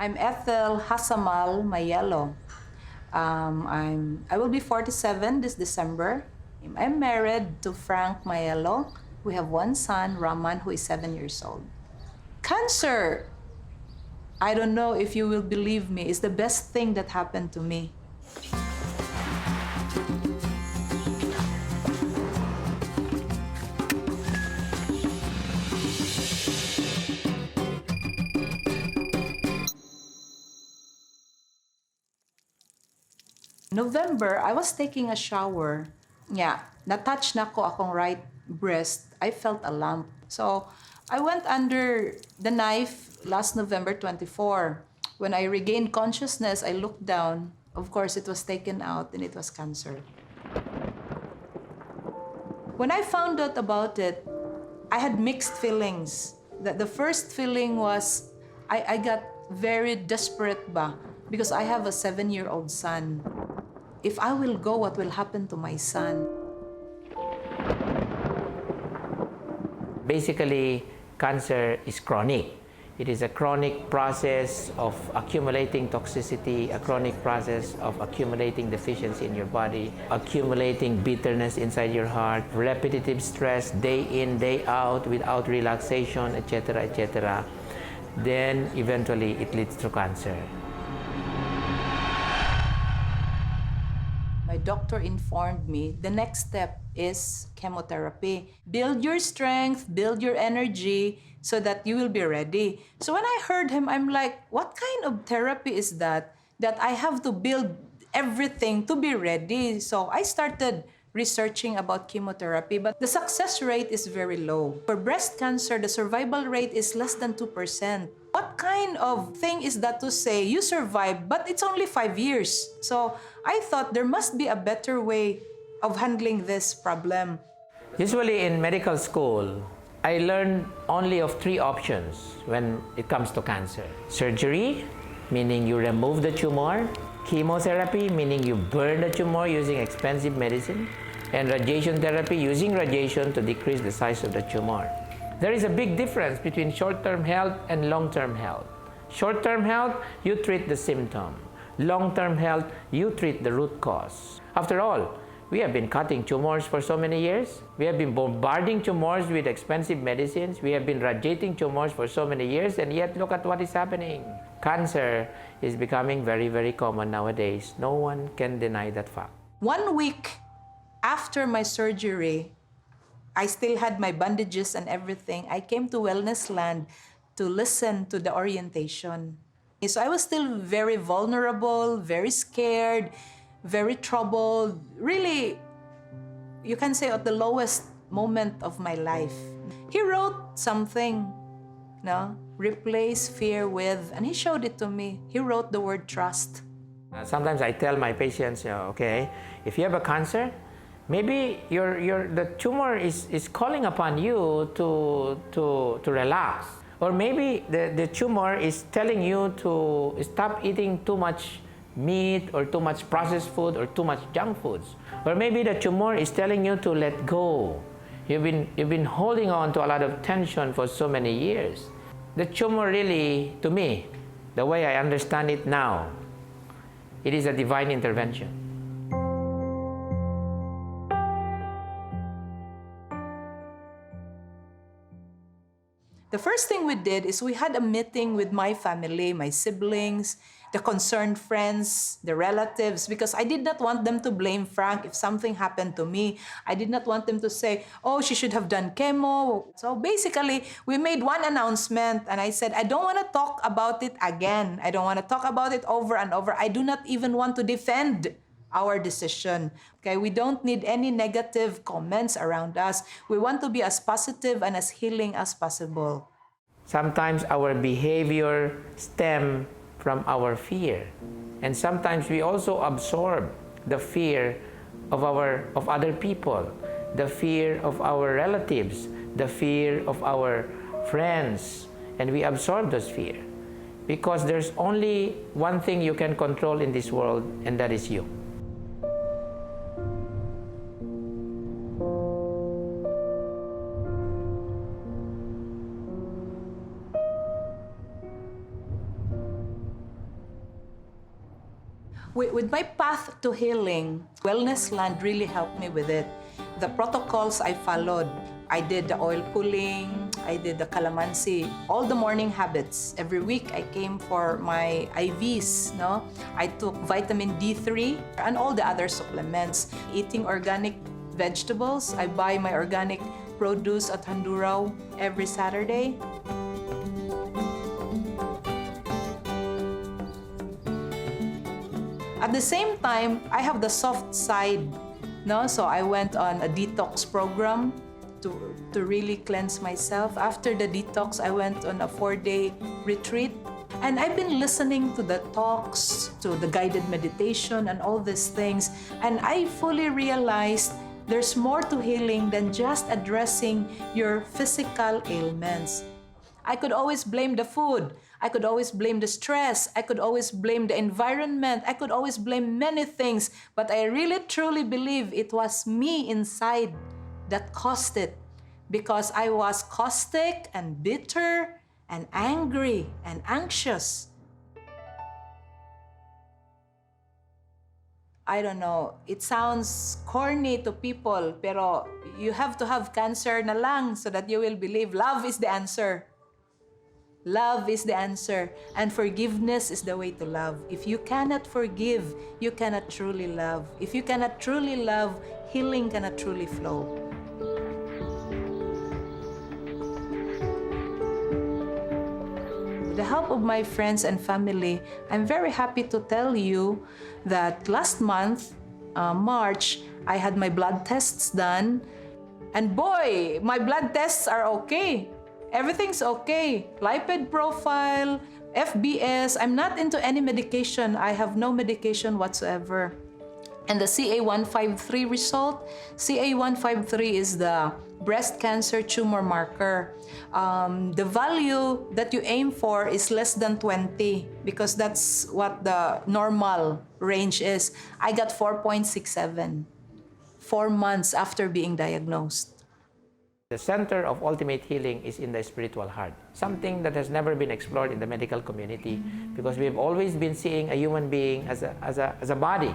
I'm Ethel Maiello. I will be 47 this December. I'm married to Frank Maiello. We have one son, Raman, who is 7 years old. Cancer, I don't know if you will believe me, is the best thing that happened to me. November, I was taking a shower. Yeah, na-touch na ko akong right breast. I felt a lump. So, I went under the knife last November 24. When I regained consciousness, I looked down. Of course, it was taken out and it was cancer. When I found out about it, I had mixed feelings. The first feeling was I got very desperate because I have a 7-year-old son. If I will go, what will happen to my son? Basically, cancer is chronic. It is a chronic process of accumulating toxicity, a chronic process of accumulating deficiency in your body, accumulating bitterness inside your heart, repetitive stress day in, day out, without relaxation, etc., etc. Then eventually it leads to cancer. My doctor informed me the next step is chemotherapy. Build your strength, build your energy so that you will be ready. So when I heard him, I'm like, what kind of therapy is that? That I have to build everything to be ready. So I started researching about chemotherapy, but the success rate is very low. For breast cancer, the survival rate is less than 2%. What kind of thing is that to say you survive, but it's only 5 years? So I thought there must be a better way of handling this problem. Usually in medical school, I learned only of 3 options when it comes to cancer. Surgery, meaning you remove the tumor. Chemotherapy, meaning you burn the tumor using expensive medicine. And radiation therapy, using radiation to decrease the size of the tumor. There is a big difference between short-term health and long-term health. Short-term health, you treat the symptom. Long-term health, you treat the root cause. After all, we have been cutting tumors for so many years. We have been bombarding tumors with expensive medicines. We have been radiating tumors for so many years, and yet look at what is happening. Cancer is becoming very, very common nowadays. No one can deny that fact. 1 week after my surgery, I still had my bandages and everything. I came to Wellnessland to listen to the orientation. So I was still very vulnerable, very scared, very troubled. Really, you can say at the lowest moment of my life. He wrote something, no? Replace fear with, and he showed it to me. He wrote the word trust. Sometimes I tell my patients, okay, if you have a cancer, maybe the tumor is calling upon you to relax. Or maybe the tumor is telling you to stop eating too much meat or too much processed food or too much junk foods. Or maybe the tumor is telling you to let go. You've been holding on to a lot of tension for so many years. The tumor really, to me, the way I understand it now, it is a divine intervention. The first thing we did is we had a meeting with my family, my siblings, the concerned friends, the relatives, because I did not want them to blame Frank if something happened to me. I did not want them to say, oh, she should have done chemo. So basically, we made one announcement and I said, I don't want to talk about it again. I don't want to talk about it over and over. I do not even want to defend our decision. Okay, we don't need any negative comments around us. We want to be as positive and as healing as possible. Sometimes our behavior stems from our fear, and sometimes we also absorb the fear of other people, the fear of our relatives, the fear of our friends, and we absorb those fear because there's only one thing you can control in this world, and that is you. With my path to healing, Wellnessland really helped me with it. The protocols I followed, I did the oil pulling, I did the calamansi, all the morning habits. Every week I came for my IVs, no? I took vitamin D3 and all the other supplements. Eating organic vegetables, I buy my organic produce at Handurao every Saturday. At the same time, I have the soft side, no? So I went on a detox program to really cleanse myself. After the detox, I went on a 4-day retreat. And I've been listening to the talks, to the guided meditation and all these things. And I fully realized there's more to healing than just addressing your physical ailments. I could always blame the food. I could always blame the stress. I could always blame the environment. I could always blame many things. But I really truly believe it was me inside that caused it, because I was caustic and bitter and angry and anxious. I don't know, it sounds corny to people, pero you have to have cancer na lang so that you will believe love is the answer. Love is the answer, and forgiveness is the way to love. If you cannot forgive, you cannot truly love. If you cannot truly love, healing cannot truly flow. With the help of my friends and family, I'm very happy to tell you that last month, March, I had my blood tests done. And boy, my blood tests are okay. Everything's okay. Lipid profile, FBS. I'm not into any medication. I have no medication whatsoever. And the CA153 result, CA153 is the breast cancer tumor marker. The value that you aim for is less than 20 because that's what the normal range is. I got 4.67, 4 months after being diagnosed. The center of ultimate healing is in the spiritual heart, something that has never been explored in the medical community because we've always been seeing a human being as a body,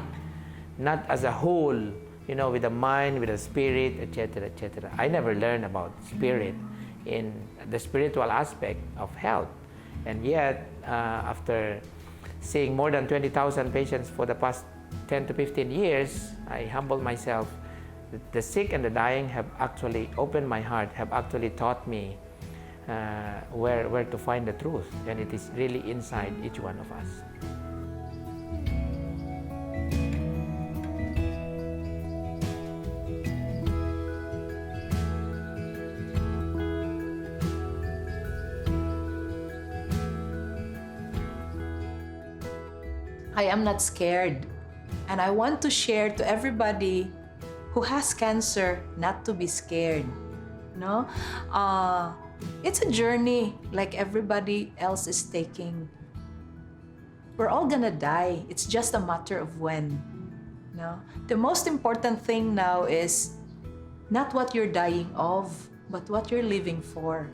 not as a whole, you know, with a mind, with a spirit, etc., etc. I never learned about spirit in the spiritual aspect of health. And yet, after seeing more than 20,000 patients for the past 10 to 15 years, I humbled myself. The sick and the dying have actually opened my heart, have actually taught me where to find the truth, and it is really inside each one of us. I am not scared, and I want to share to everybody who has cancer not to be scared. No, it's a journey like everybody else is taking. We're all gonna die. It's just a matter of when. No, the most important thing now is not what you're dying of, but what you're living for.